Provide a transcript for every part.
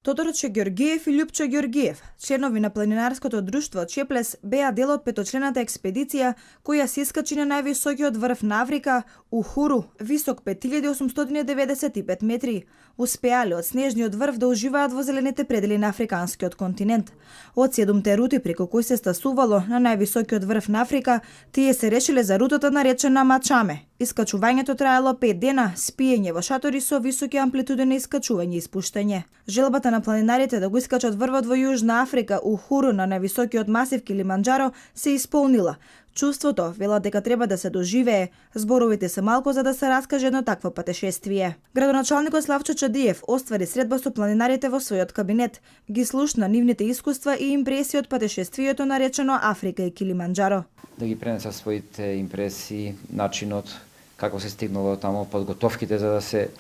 Тодорче Ѓорѓиев и Љупчо Ѓорѓиев, членови на планинарското друштво Чеплес, беа дел од петочлената експедиција која се искачи на највисокиот врв на Африка, Ухуру, висок 5895 метри. Успеале од снежниот врв да уживаат во зелените предели на африканскиот континент. Од 7 рути преку кои се стасувало на највисокиот врв на Африка, тие се решиле за рутата наречена Мачаме. Искачувањето траело 5 дена, спиење во шатори со високи амплитуди на искачување и спуштање. Желбата на планинарите да го искачат врвот во Јужна Африка, Ухуру, на највисокиот масив Килиманџаро, се исполнила. Чувството, велат дека треба да се доживее, зборовите се малку за да се раскаже едно такво патешествие. Градоначалникот Славчо Чадиев оствари средба со планинарите во својот кабинет, ги слушна нивните искуства и импресии од патешествието наречено Африка и Килиманџаро. Да ги пренеса своите импресии, начинот, како се стигнало таму, подготовките за да се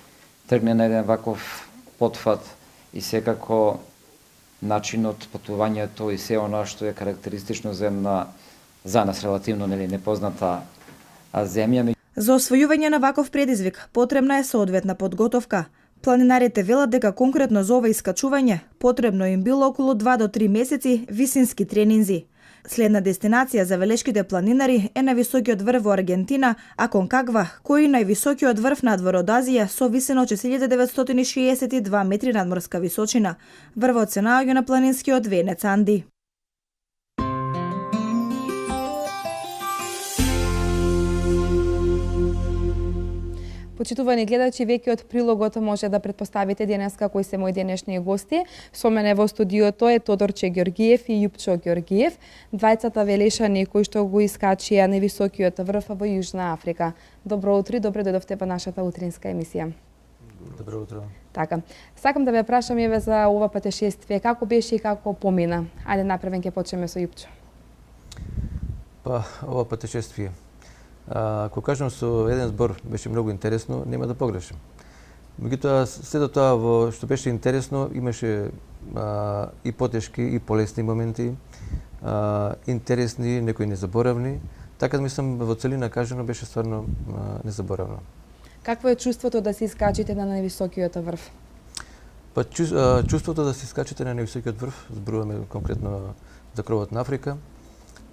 тргне на еден ваков потфат и секако начинот, патувањето и се она што е карактеристично за нас релативно непозната земја. За освојување на ваков предизвик потребна е соодветна подготовка. Планинарите велат дека конкретно за ова искачување потребно им било околу 2 до 3 месеци висински тренинзи. Следна дестинација за велешките планинари е највисокиот врв во Аргентина, Аконкагва, кој е највисокиот врв надвор од Азија со висина од 4962 метри надморска височина. Врвот се наоѓа на планинскиот венец Анди. Почитувани гледачи, веќе од прилогот може да претпоставите денеска кои се мои денешни гости. Со мене во студиото е Тодорче Ѓорѓиев и Љупчо Ѓорѓиев, двајцата велешани кои што го искачија највисокиот врв во Јужна Африка. Добро утро и добро дојдовте во нашата утринска емисија. Добро утро. Така. Сакам да ве прашам еве за ова патешествие, како беше и како помина. Ајде направен ќе почнеме со Љупчо. Па, ова патешествие. Ако кажам со еден збор беше многу интересно, нема да погрешам. Меѓутоа, се до тоа во што беше интересно, имаше и потешки и полесни моменти, интересни, некои незаборавни. Така мислам во целина кажано беше стварно незаборавно. Какво е чувството да се искачите на највисокиот врв? Па чувството да се искачите на највисокиот врв, зборуваме конкретно за кровот на Африка.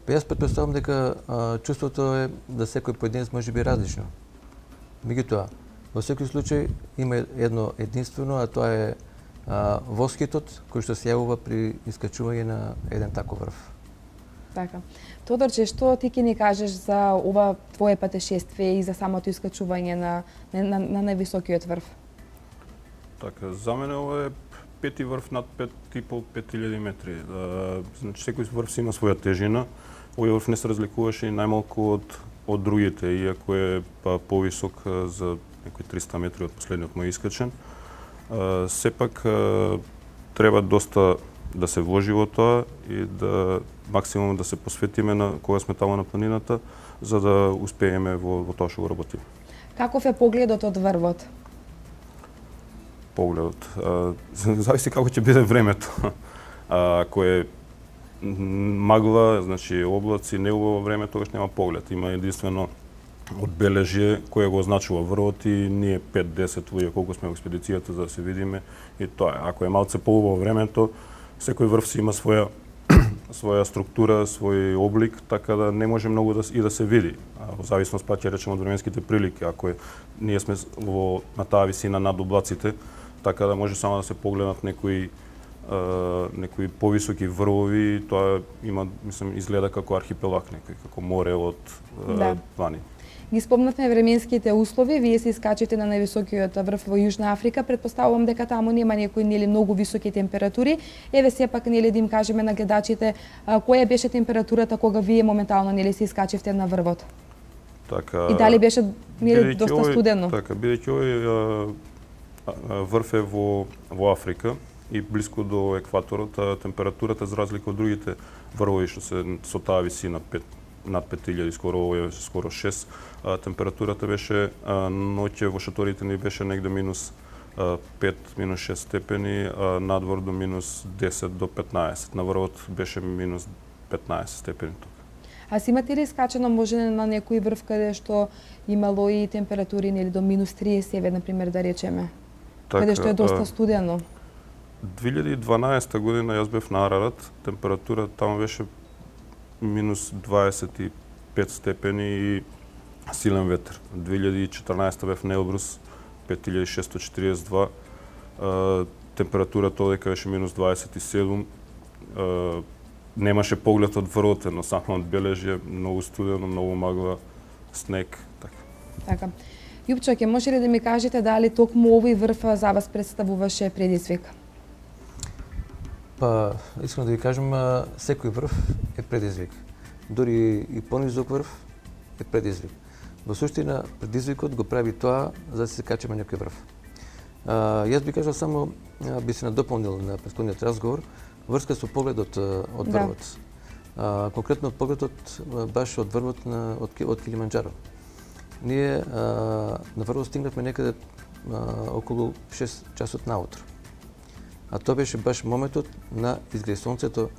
Па јас претпоставам дека чувството е да секој поединец може би различно. Меѓутоа, во секој случај има едно единствено, а тоа е воскитот кој што се јавува при искачување на еден таков врв. Така. Тодорче, што ти ќе ни кажеш за ова твое патешествие и за самото искачување на највисокиот врв? Така, за мене ова е пети врв над 5.500 метри. Значи, секој врв си има своја тежина. Овој врв не се разликуваше и најмалку од другите, иако е повисок за некои 300 метри од последниот мој искачен. Сепак треба доста да се вложи во тоа и да максимум да се посветиме на кога сме таму на планината, за да успееме во тоа што го работиме. Каков е погледот од врвот? Погледот. Зависи како ќе биде времето. Ако е магла, значи облаци, неубаво време, тогаш нема поглед. Има единствено одбележје кое го означува врвот и ние 5-10 луѓе колку сме во експедицијата за да се видиме и тоа е. Ако е малце поубаво времето, секој врв си има своја структура, свој облик, така да не може многу да се види. Во зависност пак ќе речеме од временските прилики, ако ние сме на таа висина над облаците, така да може само да се погледнат некои повисоки врвови, тоа има, мислам, изгледа како архипелаг некој, како море од вани. Ги спомнавме временските услови, вие се искачите на највисокиот врв во Јужна Африка, претпоставувам дека таму нема некои многу високи температури. Еве сепак да им кажеме на гледачите која беше температурата кога вие моментално се искачевте на врвот. Така. И дали беше доста студено? Така, бидејќи овој врв е во Африка и блиску до екваторот, температурата за разлика од другите врвови што се со таа висина над 5000, скоро 6, температурата беше ноќе во шаторите ни беше негде минус 5, минус 6 степени, надвор до минус 10 до 15. На врвот беше минус 15 степени тука. А си имате ли искачено може на некој врв каде што имало и температури до минус 30, например, да речеме? Каде што е доста студено? 2012 година јас бев на Арарат, температура таму беше минус 25 степени и силен ветер. 2014 бев на Елбрус, 5642, температура тодека беше минус 27, немаше поглед од врвот, но само одбележје, многу студено, многу магла, снег, така. Така. Јупчо, ќе може ли да ми кажете дали токму овој врв за вас представуваше предизвик? Па, искам да ви кажам, секој врв е предизвик. Дори и понизок врв е предизвик. Во суштина, предизвикот го прави тоа за да се качиме некој врв. Јас би кажал само, би се надополнил на претходниот разговор, врска со погледот од врвот. Конкретно погледот баш од врвот од Килиманџаро. Ние на врвот стигнавме некаде околу 6 часот наутро. А тоа беше баш моментот на изгрее сонцето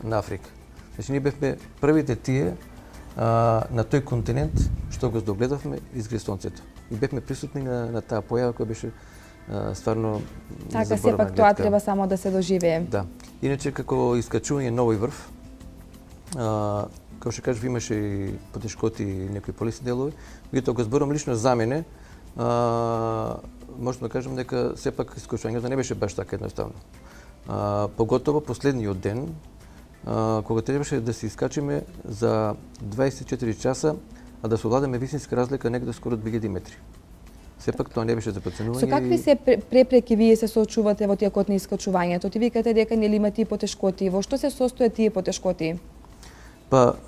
на Африка. Значи, ние бевме првите тие на тој континент што го догледавме изгрее сонцето. И бевме присутни на таа појава која беше стварно така, сепак тоа треба само да се доживее. Да. Иначе, како искачување на овој врв, како што кажав, имаше и потешкоти и некои полесни делови, меѓутоа го зборам лично за мене, можам да кажам дека сепак искачувањето не беше баш така едноставно. Поготово последниот ден, кога требаше да се искачиме за 24 часа, а да совладаме висинска разлика некаде скоро 2000 метри. Сепак тоа не беше за проценување. Со какви се препреки вие се соочувате во текот на искачувањето? Ти викате дека нели имате и потешкоти. Во што се состојат тие потешкоти? Па,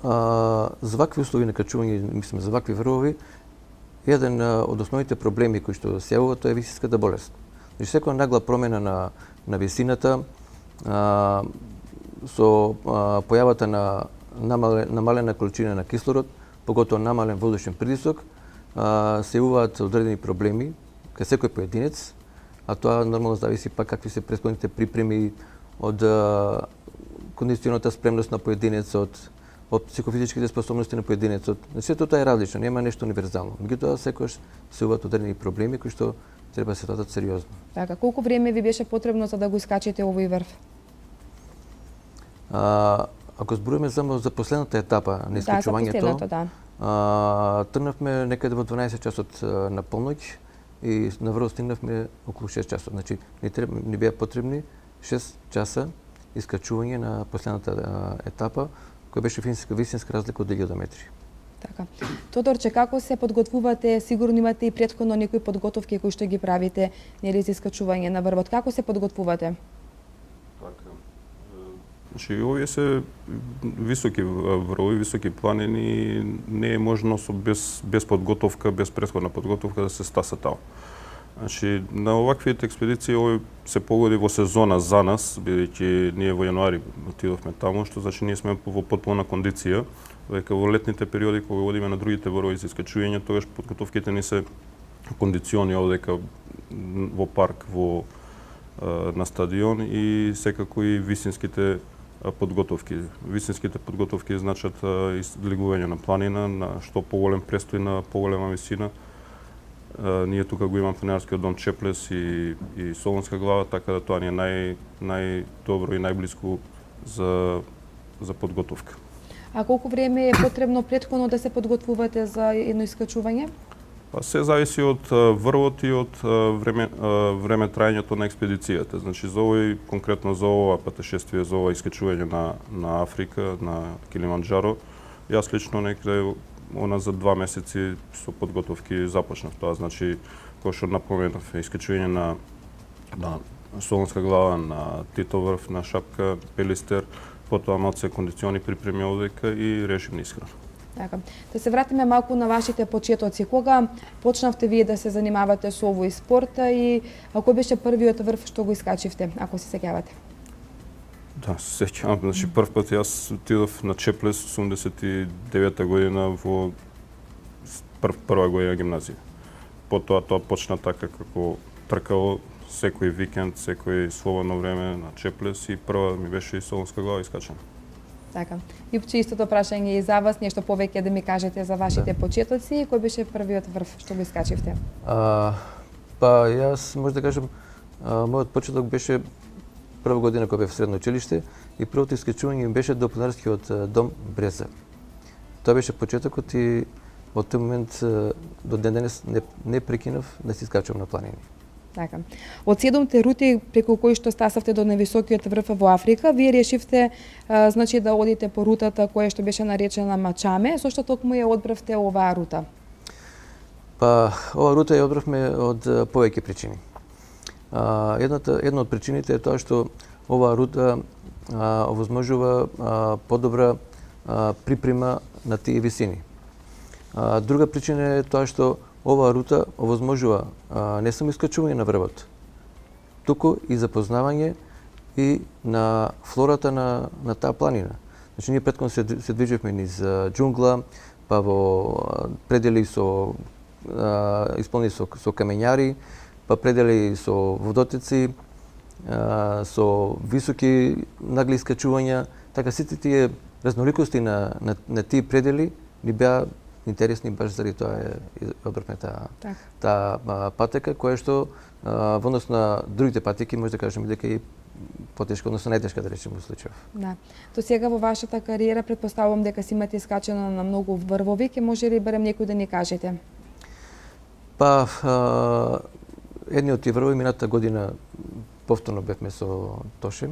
за вакви услови на качување, мислам за вакви врвови, еден од основните проблеми кои што се јавува тоа е висинската болест. Значи, секоја нагла промена на висината, со појавата на намалена количина на кислород, поготово намален водушен притисок, се јавуваат одредени проблеми кај секој поединец, а тоа нормално зависи пак какви се претходните припреми од кондиционата спремност на поединецот, од психофизичките способности на поединецот. Сето тоа е различно, нема нешто универзално. Меѓутоа секогаш се јавуваат одредени проблеми кои што треба да се сватат сериозно. Така, колку време ви беше потребно за да го искачите овој врв? Ако зборуваме само за последната етапа на искачувањето, тргнавме некаде во 12 часот на полноќ и на врв стигнавме околу 6 часот. Значи, ни беа потребни 6 часа искачување на последната етапа, која беше висинска разлика од 2000 метри. Така. Тодорче, како се подготвувате? Сигурно имате и претходно некои подготовки кои што ги правите нели за искачување на врвот. Како се подготвувате? Така. Значи, овие се високи врвови, високи планини, не е можно без подготовка, без претходна подготовка да се стаса таму. Значи, на оваквите експедиции овој се погоди во сезона за нас, бидејќи ние во јануари отидовме таму, што значи ние сме во потполна кондиција, века во летните периоди кога одиме на другите врвови за искачување, тогаш подготовките ни се кондициони овдека во парк, на стадион и секако и висинските подготовки. Висинските подготовки значат излегување на планина, на што поголем престој на поголема висина. Ние тука го имам планинарскиот дом Чеплес и Солунска глава, така да тоа ни е најдобро и најблиску за подготовка. А колку време е потребно претходно да се подготвувате за едно искачување? Па се зависи од врвот и од време трајањето на експедицијата. Значи за овој конкретно за ова патешествие, за ова искачување на Африка, на Килиманџаро, јас лично некаде за 2 месеци со подготовки започнав. Тоа значи, кој што напоменав, искачување на Солунска глава, на Тито врв, на Шапка, Пелистер, потоа малце кондициони припреми овдека и решивна исхрана. Така. Да се вратиме малку на вашите почетоци. Кога почнавте вие да се занимавате со овој спорт и кој беше првиот врв што го искачивте, ако се сеќавате? Да, се сеќавам. Значи, прв пат јас отидов на Чеплес 89-та година во прва година гимназија. Потоа тоа почна така како тркало секој викенд, секој слободно време на Чеплес и прва ми беше и Солунска глава искачена. Така. Јупче, истото прашање и за вас, нешто повеќе да ми кажете за вашите почетоци и кој беше првиот врв што го искачивте? Па јас може да кажам мојот почеток беше прва година кога бев в средно училиште и првото искачување ми беше до планинарскиот дом Бреза. Тоа беше почетокот и од тој момент до ден денес не прекинав да се искачувам на планини. Така. Од 7 рути преку кои што стасавте до највисокиот врв во Африка, вие решивте значи да одите по рутата која што беше наречена Мачаме, зошто токму ја одбравте оваа рута? Па, оваа рута ја одбравме од повеќе причини. Една од причините е тоа што оваа рута овозможува подобра припрема на тие висини. Друга причина е тоа што оваа рута овозможува не само искачување на врвот, туку и запознавање и на флората на таа планина. Значи, ние преткон се движевме низ џунгла, па во предели исполнени со камењари, па предели со водотеци, со високи нагли искачувања, така сите тие разноликости на тие предели ни беа интересни баш заради тоа одбравме таа патека, која што во однос на другите патеки може да кажеме дека и потешка, односно најтешка да речеме во случајов. Да. До сега во вашата кариера претпоставувам дека си имате искачено на многу врвови, ке може ли барем некој да ни кажете? Па едни од тие врвови минатата година повторно бевме со Тоше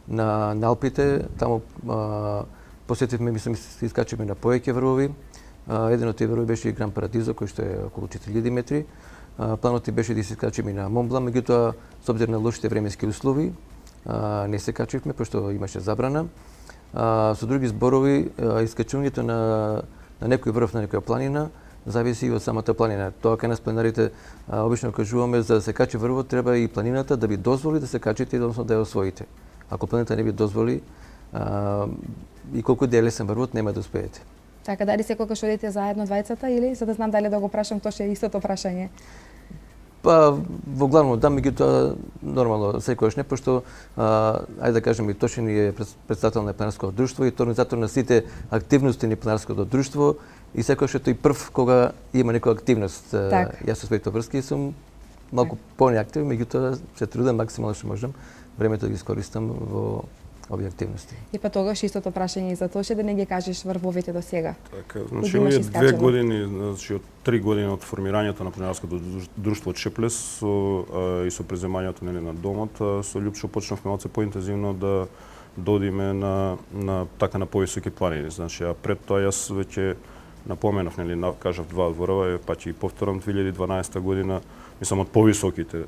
на Алпите, таму посетивме, мислам, се искачивме на повеќе врвови. Еден од тие врвови беше и Гран Парадизо, кој што е околу 4000 метри. Планот ти беше да се искачиме на Монблан, меѓутоа, со обзир на лошите временски услови, не се качивме, пошто имаше забрана. Со други зборови, искачувањето на некој врв, на некоја планина, зависи и од самата планина. Тоа кај нас планинарите обично кажуваме, за да се качи врвот, треба и планината да ви дозволи да се качите, односно да ја освоите. Ако планината не ви дозволи, и колку да е лесен врвот, нема да успеете. Така, дали секогаш одите заедно двајцата или за да знам дали да го прашам, тоа ше истото прашање? Па, во главно да, меѓутоа нормално секогаш не, пошто ајде да кажеме, Тоше ни е претставител на планинарското друштво и организатор на сите активности на планинарското друштво и секогаш е тој прв кога има некоја активност. Јас со своите врски сум малку понеактивен, меѓутоа се трудам максимално што можам времето да ги искористам во овие активности. И па тогаш истото прашање за Тоше, да не ги кажеш врвовите до сега. Така, значи овие 2 години, значи од 3 години од формирањето на планинарското друштво од Чеплес и со преземањето на домот, со Љупчо почнавме од се поинтензивно да додиме на повисоки планини. Значи, а пред тоа јас веќе напоменав, кажав 2 врва, па ќе и повторам 2012 година, мислам од повисоките,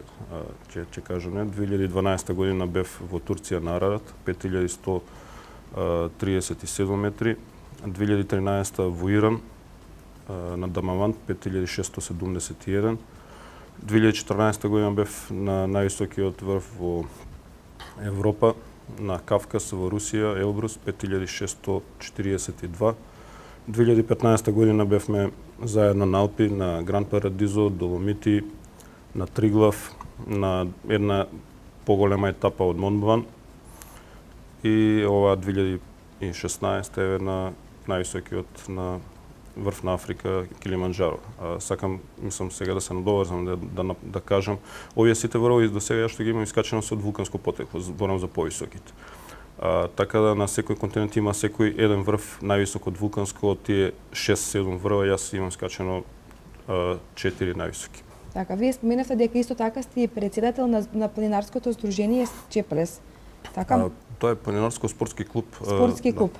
ќе кажам, 2012 година бев во Турција на Арарат, 5137 метри, 2013 во Иран на Дамавант, 5671, 2014 година бев на највисокиот врв во Европа, на Кавказ во Русија, Елбрус, 5642, 2015 година бевме заедно на Алпи, на Гран Парадизо, Доломити, на Триглав, на една поголема етапа од Монблан и ова 2016 е на највисокиот на врв на Африка, Килиманџаро. Сакам, мислам, сега да се надоврзам да кажам, овие сите врвови до сега што ги имам искачено со вулканско потекло, зборам за повисоките. Така да на секој континент има секој еден врв највисок од вулканско, од тие 6-7 врва, јас имам скачено 4 највисоки. Така, вие споменавте дека исто така сте председател на планинарското здружение Чеплес. Така? Тоа е планинарско спортски клуб. Спортски клуб.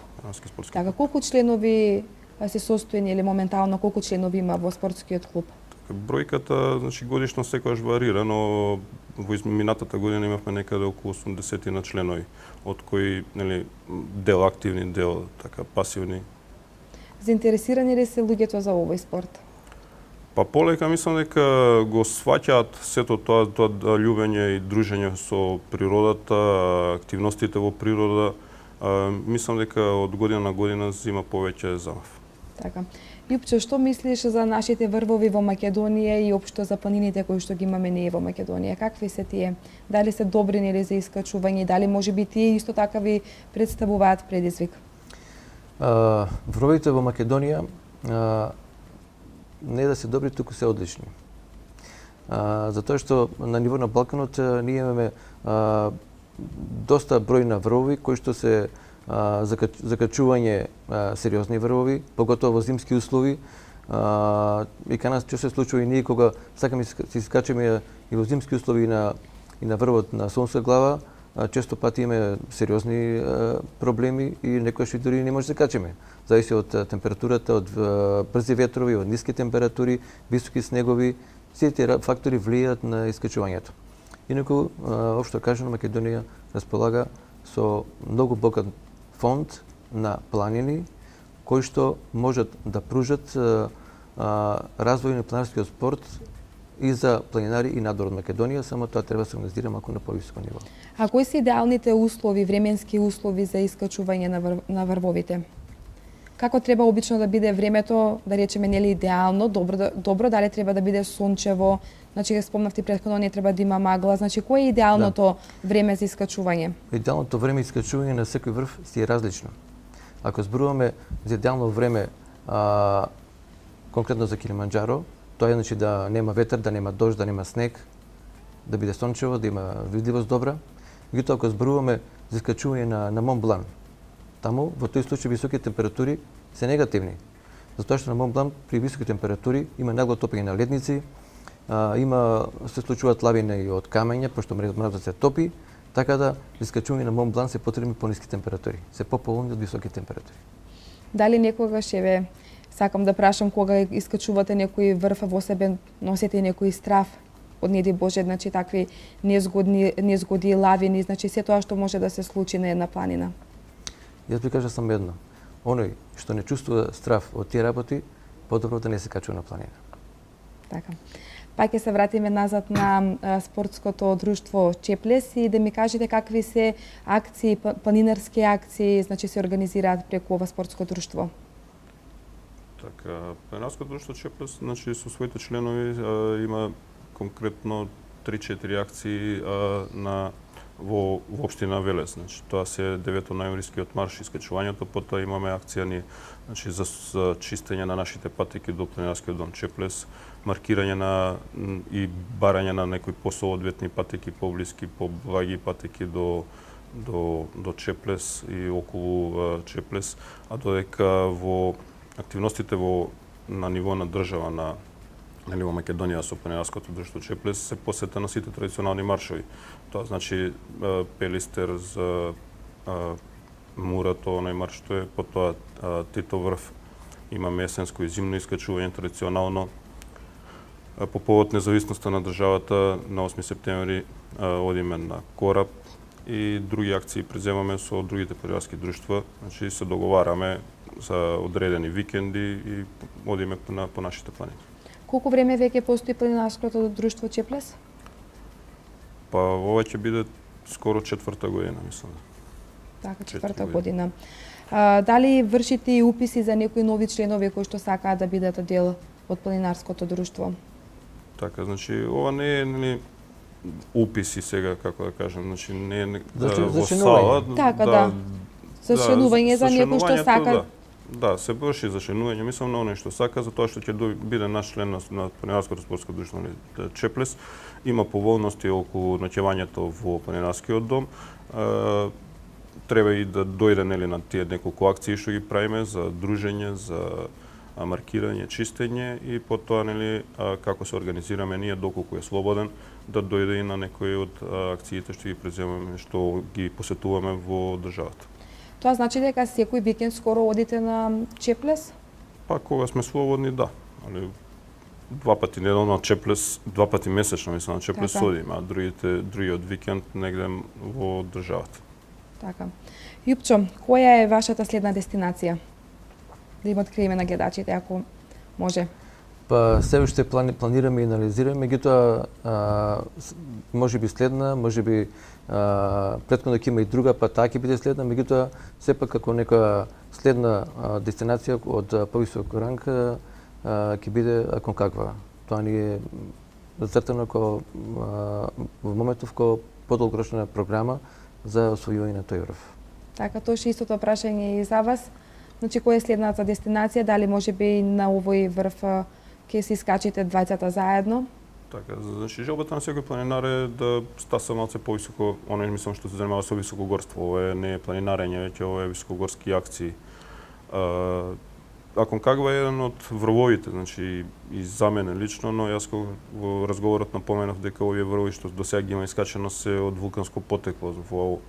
Така, колку членови се состојани или моментално колку членови има во спортскиот клуб? Бројката, значи годишно секогаш варира, но во минатата година имавме некаде околу 80 на членови, од кои дел активни, дел така пасивни. Заинтересирани ли се луѓето за овој спорт? Па полека мислам дека го сваќаат сето тоа љубење и дружење со природата, активностите во природа. Мислам дека од година на година зима повеќе замав. Така. Љупчо, што мислиш за нашите врвови во Македонија и општо за планините кои што ги имаме ние во Македонија? Какви се тие? Дали се добри нели за искачување? Дали можеби тие исто така ви представуваат предизвик? Врвовите во Македонија не да се добри, туку се одлични. затоа што на ниво на Балканот ние имаме доста број на врвови кои што се закачување сериозни врвови, поготово во зимски услови. И кај нас што се случува и ние кога сакаме се искачеме и во зимски услови и на врвот на сонска глава, често пати имаме сериозни проблеми и некогаш и дури не може да се качеме. Зависи од температурата, од брзи ветрови, од ниски температури, високи снегови, сите тие фактори влијаат на искачувањето. Инаку, општо кажано, Македонија располага со многу богат фонд на планини кои што можат да пружат развој на планинарскиот спорт и за планинари и надвор од Македонија, само тоа треба да се организира малку на повисоко ниво. А кои се идеалните услови, временски услови за искачување на врвовите? Како треба обично да биде времето, да речеме нели идеално, добро, дали треба да биде сончево, значи спомнавте претходно не треба да има магла, значи кое е идеалното време за искачување? Идеалното време за искачување на секој врв си е различно. Ако зборуваме за идеално време конкретно за Килиманџаро, тоа е значи да нема ветер, да нема дожд, да нема снег, да биде сончево, да има видливост добра. Меѓутоа ако зборуваме за искачување на Мон Блан, таму во тој случај високи температури се негативни. Затоа што на Мон Блан при високи температури има нагло топење на ледници, се случуваат лавини од камења, пошто мразот се топи, така да за искачување на Мон Блан се потребни пониски температури, се пополни од високи температури. Дали некогаш сакам да прашам кога искачувате некој врв во себе носите некој страв од неди Боже, значи такви незгоди, лавини, значи се тоа што може да се случи на една планина? Јас би кажа само едно. Оној што не чувствува страв од тие работи, подобро да не се качува на планина. Така. Па ќе се вратиме назад на спортското друштво Чеплес и да ми кажете какви се акции, планинарски акции, значи се организираат преку ова спортско друштво. Така, планинарското друштво Чеплес, значи со своите членови има конкретно 3-4 акции во општина Велес. Значи, тоа се 9 ноемврискиот марш искачувањето, потоа имаме акција значи, за чистење на нашите патеки до планинарскиот дом Чеплес, маркирање и барање на некои посоодветни патеки поблиски, поблаги патеки до Чеплес и околу Чеплес, а додека во активностите на ниво на држава на ниво Македонија со планинарското друштво Чеплес се посета на сите традиционални маршови. Тоа значи Пелистер за Мурато, оној марш што е, потоа Тито врв, имаме есенско и зимно искачување традиционално. По повод независноста на државата на 8 септември одиме на кораб и други акции преземаме со другите планинарски друштва, значи се договараме за одредени викенди и одиме по нашите планини. Колку време веќе постои планинарското друштво Чеплес? Па ова ќе биде скоро 4-та година, мислам. Така, 4-та година. Дали вршите и уписи за некои нови членови кои што сакаат да бидат дел од планинарското друштво? Така, значи ова не е уписи сега, како да кажам, значи не е во сала. Така, да. За членување за некој што сака. Да, се врши за членување, мислам на оној што сака, затоа што ќе биде наш член на планинарското спортско друштво Чеплес. Има поволности околу ноќевањето во планинарскиот дом. Треба и да дојде на тие неколку акции што ги правиме за дружење, за маркирање, чистење и потоа како се организираме ние доколку е слободен да дојде и на некои од акциите што ги преземаме, што ги посетуваме во државата. Тоа значи дека секој викенд скоро одите на Чеплес? Па кога сме слободни, да. Али 2 пати неделно на Чеплес, 2 пати месечно мислам на Чеплес одиме, а другиот викенд негде во државата. Така. Јупчо, која е вашата следна дестинација? Да им откриеме на гледачите, ако може. Па се уште планираме и анализираме, меѓутоа можеби следна, можеби претходно ќе има и друга, па таа ќе биде следна, меѓутоа сепак како нека следна дестинација од повисок ранг ќе биде Аконкагва. Тоа ни е зацртано во моментов како подолгорочна програма за освојување на тој врв. Така, тоа е истото прашање и за вас. Значи, која е следната дестинација? Дали можеби на овој врв ќе се искачите двајцата заедно? Така, значи желбата на секој планинар е да стаса малце повисоко, оној мислам што се занимава со високогорство. Ова не е планинарење, веќе ова е високогорски акции. Аконкагва е еден од врвовите, значи и за мене лично, но јас во разговорот напоменав дека овие врвови што досега ги има искачено се од вулканско потекло. Во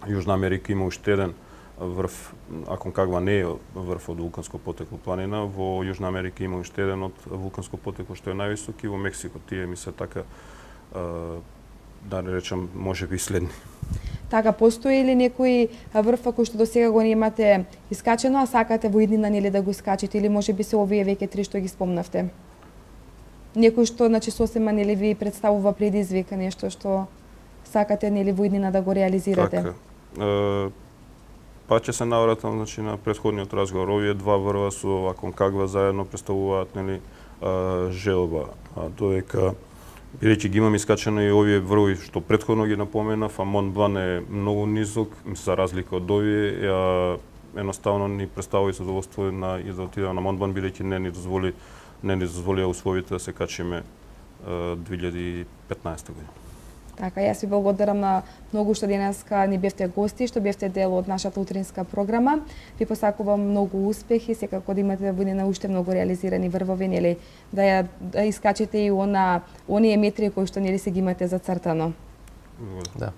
Јужна Америка има уште еден врв, Аконкагва не е врв од вулканско потекло планина, во Јужна Америка има уште еден од вулканско потекло што е највисок и во Мексико тие ми се така да не речам можеби следни. Така, постои ли некој врв кој што досега го немате искачено, а сакате во иднина нели да го искачите, или можеби се овие веќе три што ги спомнавте? Некој што значи сосема нели ви представува предизвик, нешто што сакате нели во иднина да го реализирате? Така. Па ќе се навратам значи на претходниот разговор. Овие два врва со Аконкагва заедно представуваат нели желба, додека бидејќи ги имам искачено и овие врвови што претходно ги напоменав, а Монт Блан е многу низок за разлика од овие, едноставно ни представува задоволство и да отидеме на Монт Блан бидејќи не ни дозволија условите да се качиме 2015 година. Така, јас ви благодарам на многу што денеска ни бевте гости, што бевте дел од нашата утринска програма. Ви посакувам многу успехи, секако да имате во иднина уште многу реализирани врвови, нели, да искачете и оние метри кои што нели се ги имате зацртано. Да.